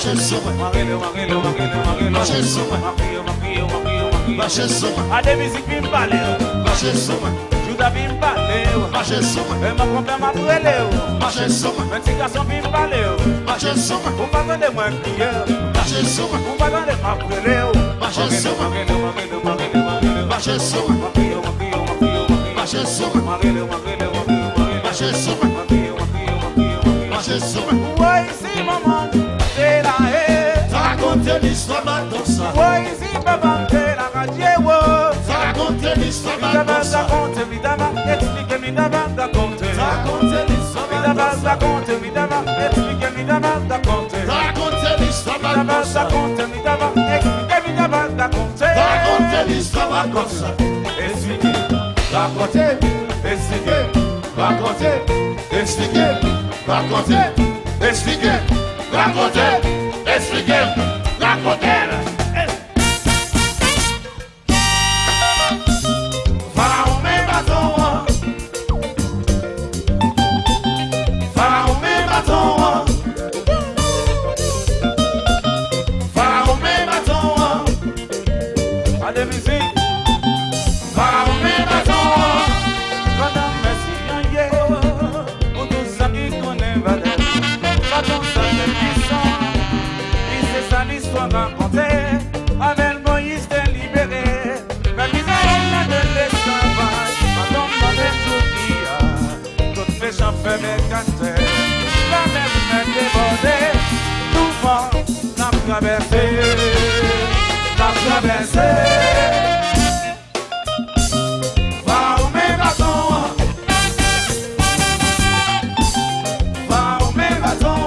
marcher sur moi. Marcher sur moi. Marcher sur moi. A des musiques qui me parlent. Marcher sur moi. Joue ta vie me parle. Marcher sur moi. Et ma compère m'a brûlé. Marcher sur moi. Un petit garçon qui me parle. Marcher sur moi. Vous m'attendez moi crier. Marcher sur moi. Vous m'attendez m'a brûlé. Marcher sur moi. Marcher sur moi. Marcher sur moi. Marcher sur moi. Marcher sur moi. Ouais, ici maman, t'es là. Raconter l'histoire de ça. Ouais, ici papa, t'es là. Raconter l'histoire de ça. Évidemment, explique évidemment, raconter. Raconter l'histoire de ça. Raconter évidemment, explique évidemment, raconter. Raconter l'histoire Évidemment, de ça. raconter évidemment, explique évidemment, raconter. Raconter l'histoire de ça. Expliquer, raconter, expliquer, raconter, expliquer, raconter, expliquer, raconter, expliquer, raconter. Avec Moïse t'es libéré, la misère de l'esclavage, maintenant dans les jours d'autres méchants fait mes cantés, la mer est débordée, tout vent n'a traversé, va au même bâton, va au même bâton.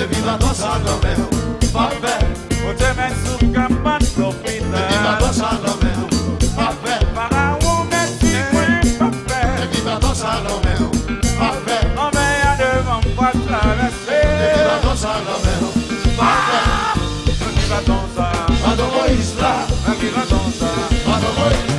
Depuis maintenant ça non mais pas fait. Au te mettre sous campagne profiter. Depuis maintenant ça non mais pas fait. Pharaon merci point pas fait. Depuis maintenant ça non mais pas fait. On met à devant pas traverser. Depuis maintenant ça non mais pas fait. Qui va dans ça? Pardon Moïse là. Qui va dans ça? Pardon Moïse.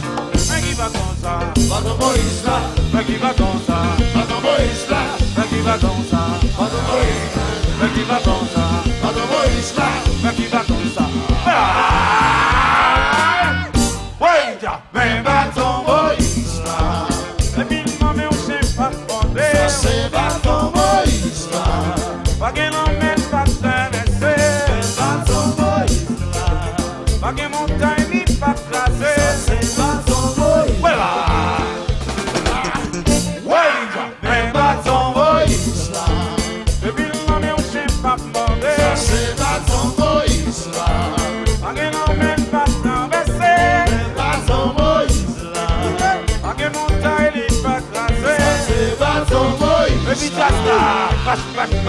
Qui va dans ça? Pardon Moïse là. Qui va dans ça? Pardon Moïse là. Qui va dans ça? Pardon Moïse là. Qui va dans ça? Pardon Moïse là. Qui va dans ça? Ouais, mais bâton Moïse là. Et puis maman on sait pas fonder. Ça c'est bâton Moïse là. Pas qu'elle en met pas traverser. Bâton Moïse là. Pas qu'elle montagne ni pas craser. C'est bâton Moïse. Voilà. Ouais, mais bâton Moïse là. et puis maman on sait pas fonder. Ça c'est bâton Moïse là. Pas qu'elle en met pas traverser. Bâton Moïse là. Pas qu'elle montagne ni pas craser. C'est bâton Moïse. Et puis just là.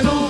Nous